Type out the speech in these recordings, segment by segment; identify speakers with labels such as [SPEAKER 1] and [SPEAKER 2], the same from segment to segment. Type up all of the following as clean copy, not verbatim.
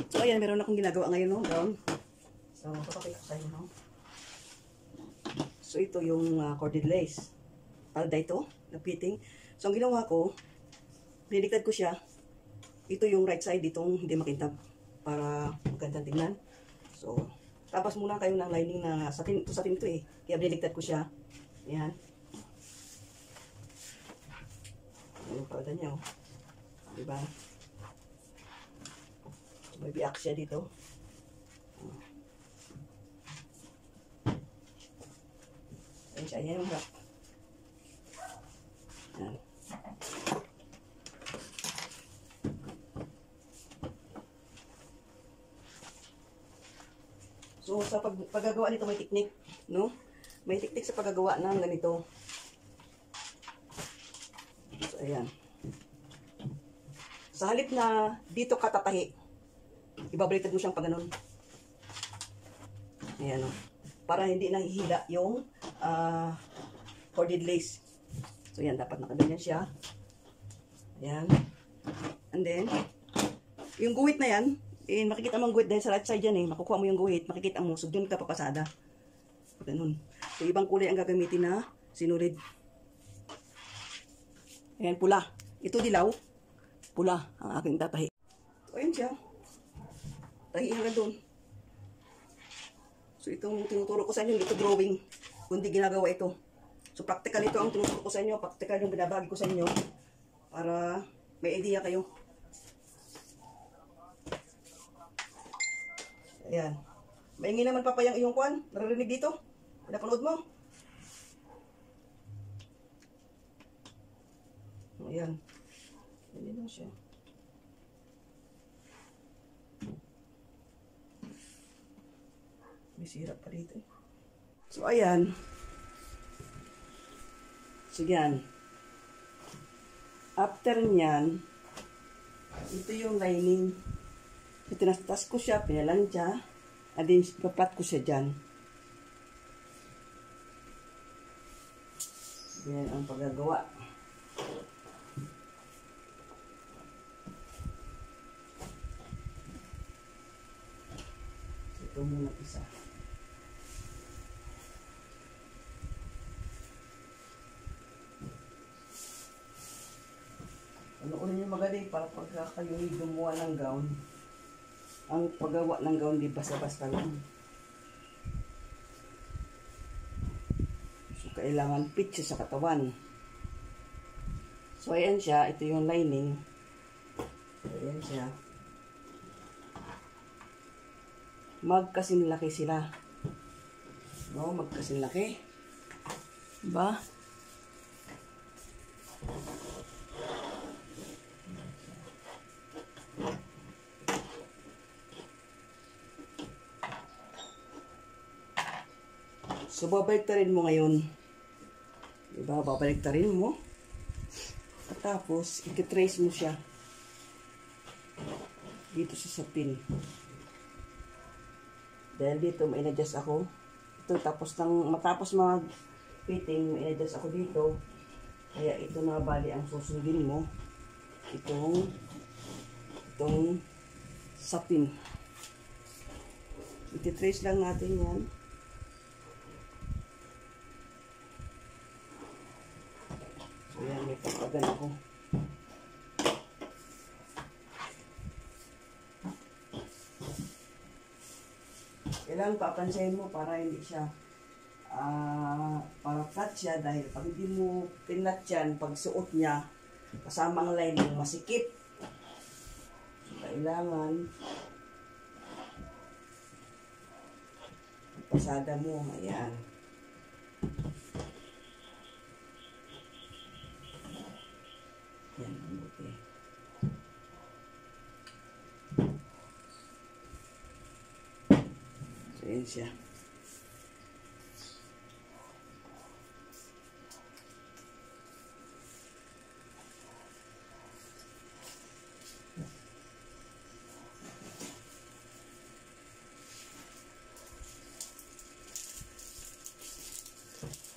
[SPEAKER 1] So, ayan, meron akong ginagawa ngayon, no, gown. So, papakita ko sa inyo, no. So, ito yung corded lace. Palda ito, na fitting. So, ang ginawa ko, diniktad ko siya. Ito yung right side, itong hindi makintab. Para magandang tingnan. So, tapos muna kayo ng lining na satin. Ito satin ito eh. Kaya diniktad ko siya. Ayan. Yung palda niya, oh. Diba? May biak siya dito. Ayan siya. Ayan yung wrap. Ayan. So, sa paggagawa nito may teknik, no? May teknik sa paggagawa ng ganito. So, ayan. Sa halip na dito katatahi, ibabaliktad mo siyang pag ganun. Ayan, no? Para hindi nahihila yung corded lace. So, ayan, dapat nakaganyan siya. Ayan. And then, yung guhit na yan, makikita mo ang guhit dahil sa right side yan eh. Makukuha mo yung guhit, makikita mo, so doon ka papasada. Ganun. So, ibang kulay ang gagamitin na sinulid. Ayan, pula. Ito dilaw. Pula ang aking tatahi. So, ayan siya. Tahi hanggang doon. So, itong tinuturo ko sa inyo, ito drawing. Kundi ginagawa ito. So, practical ito ang tinuturo ko sa inyo. Practical yung binabagi ko sa inyo. Para may idea kayo. Ayan. Maingin naman papayang iyong kwan. Naririnig dito. Pinapanood mo. Ayan. Ayan lang siya. May sirap pa dito. So, ayan. So, yan. After nyan, ito yung lining. Tinastas ko siya, pinalansya, at din papat ko siya dyan. Yan ang paggagawa. Ito muna isa. Panoorin niyo magaling para pagka kayo gumawa ng gown. Ang paggawa ng gown di basta-basta lang. So, kailangan fit siya sa katawan. So, ayan siya. Ito yung lining. So, ayan siya. Magkasinlaki sila. No, magkasinlaki. Diba? So, babaliktarin mo ngayon. Diba? Babaliktarin mo. At tapos, i-trace mo siya. Dito sa sapin. Dahil dito, may in-adjust ako. Ito, matapos mag-fitting, may in-adjust ako dito. Kaya ito na bali ang susundin mo. Itong sapin. I-trace lang natin yan. So, yan, may pagpagan ako. Kailangan papansahin mo para hindi siya para flat siya dahil pag hindi mo pinlat yan, pag suot niya, kasama ang lining, masikip. So, kailangan pasada mo. Ayan. Yan, ang buti. So, yan siya.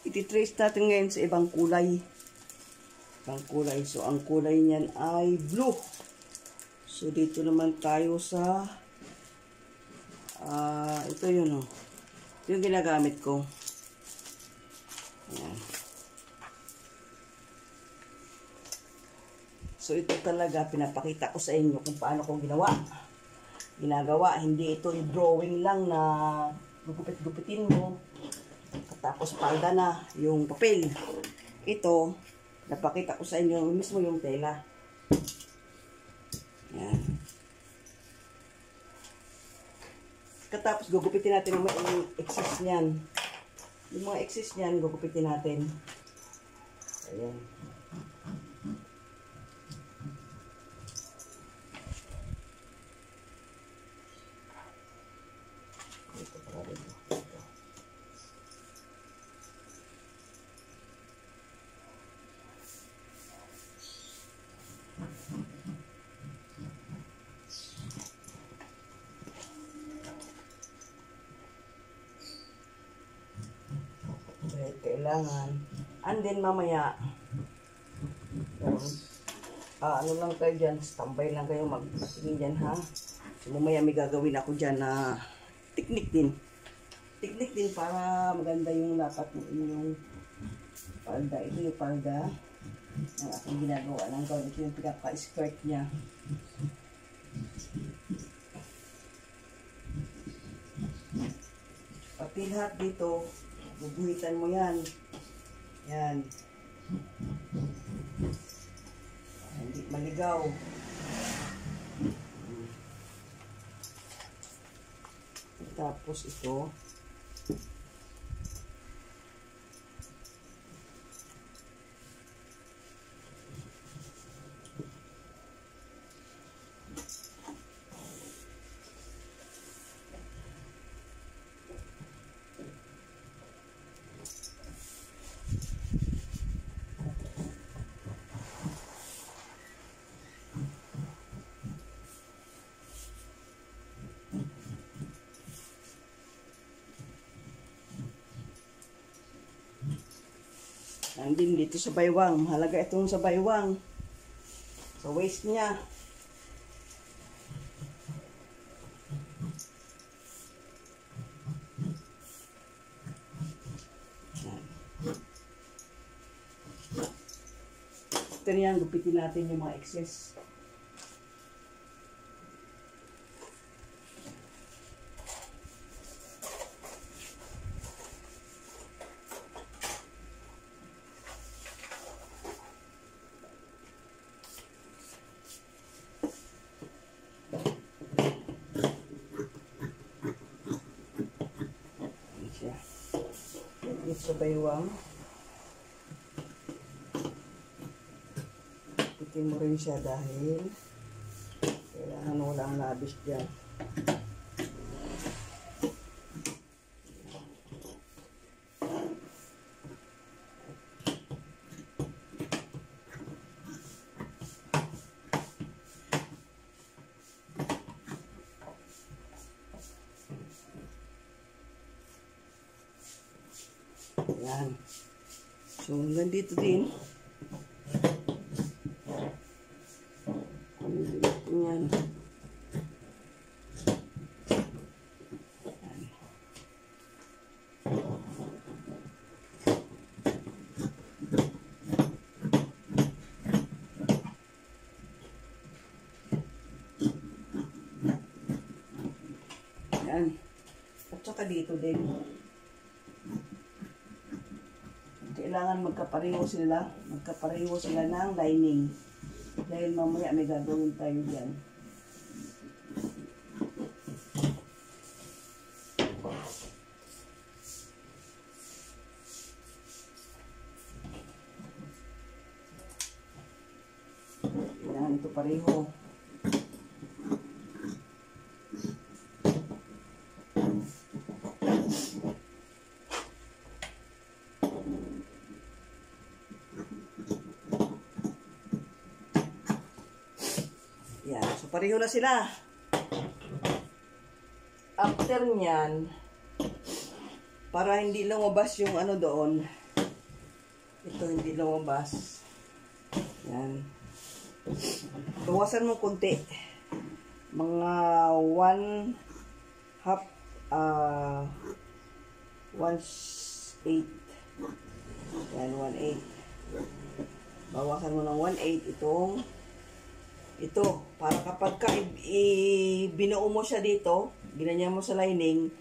[SPEAKER 1] Iti-trace natin ngayon sa ibang kulay. So, ang kulay niyan ay blue. So, dito naman tayo sa Ito yun, oh. Ito yung ginagamit ko. Ayan. So, ito talaga, pinapakita ko sa inyo kung paano ko ginagawa. Hindi ito yung drawing lang na gugupit-gupitin mo. Tapos, palda na yung papel. Ito, napakita ko sa inyo mismo yung tela. Ayan. Katapos, gugupitin natin yung excess niyan. Yung mga excess niyan, gugupitin natin. Ayan. Ito para dito. Kailangan. And then mamaya, ano lang kayo dyan, standby lang kayo, magpatingin dyan ha. So mamaya may gagawin ako dyan na technique din. Technique din para maganda yung lapat yung palda. Ito yung palda ng aking ginagawa ng gown. Ito yung pinaka-skirt niya. Pati lahat dito, bubuhitan mo yan. Yan. Hindi maligaw. Tapos ito. And din dito sa baywang. Mahalaga itong sa baywang. Sa waist niya. Ito niyan, gupitin natin yung mga excess. Dito sa baywang. Pitin mo rin siya dahil kailangan walang labis dyan. Ayan. So, hanggang dito din. Ayan. Ayan. At saka dito din. Kailangan magkapareho sila ng lining. Dahil mamaya may gagawin tayo dyan. Kailangan ito pareho. Yan. So, pareho na sila. After nyan, para hindi lumabas yung ano doon, ito hindi lumabas. Yan. Bawasan mo konti. Mga 1 half 1/8. Yan, 1/8. Bawasan mo ng 1/8 ito, para kapag binuo mo siya dito, ginanyan mo sa lining,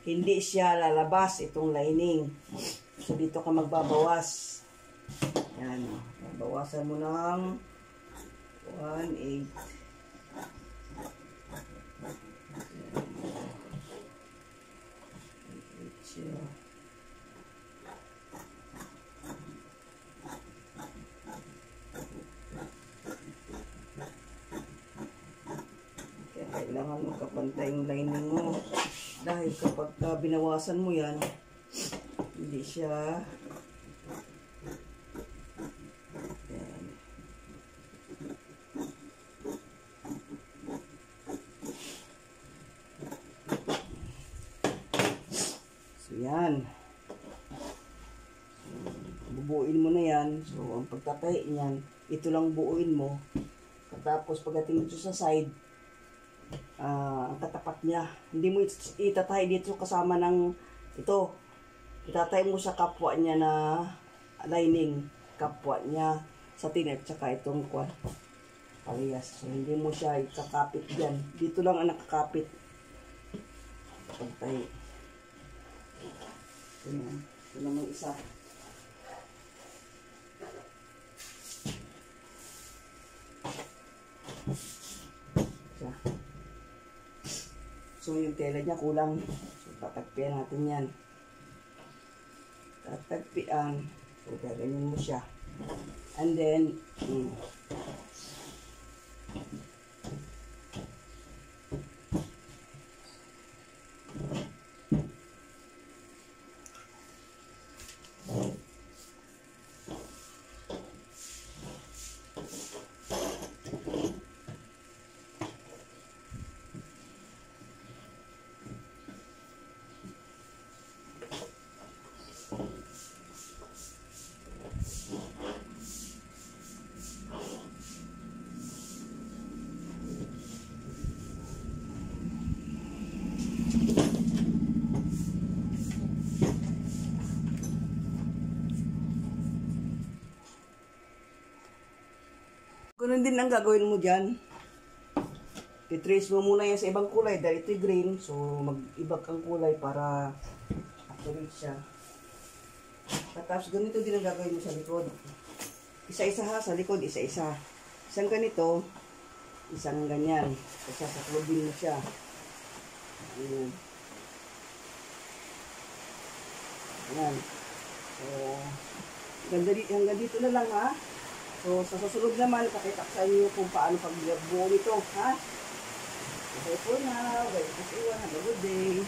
[SPEAKER 1] hindi siya lalabas itong lining. So, dito ka magbabawas. Yan. Bawasan mo ng 1/8. Kailangan magkapantay yung lining mo. Dahil kapag binawasan mo yan, hindi siya yan. So yan. Bubuin mo na yan. So ang pagtatay niyan, ito lang buuin mo. Tapos pagdating dito sa side, ang katapat niya. Hindi mo itatay dito kasama ng ito. Itatay mo sa kapwa niya na lining. Kapwa niya sa tin at saka itong parehas. So, hindi mo siya ikakapit dyan. Dito lang ang nakakapit. Pagtay. Ito naman isa. So, yung tela niya kulang. So, tatagpian natin yan. Tatagpian. So, gaganyan mo siya. And then, ganun din ang gagawin mo dyan. I-trace mo muna yan sa ibang kulay dahil ito'y green. So, mag-ibag ang kulay para accurate siya. Tapos, ganito din ang gagawin mo sa likod. Isa-isa ha, sa likod, isa-isa. Isang ganito, isang ganyan. Kasi sa klobin mo siya. Ayan. Ayan. So, hanggang dito na lang ha. So, sa susunod naman, pakita ko sa inyo kung paano pag-buo nito, ha? Okay po na. Bye po sa iwan. Have a good day.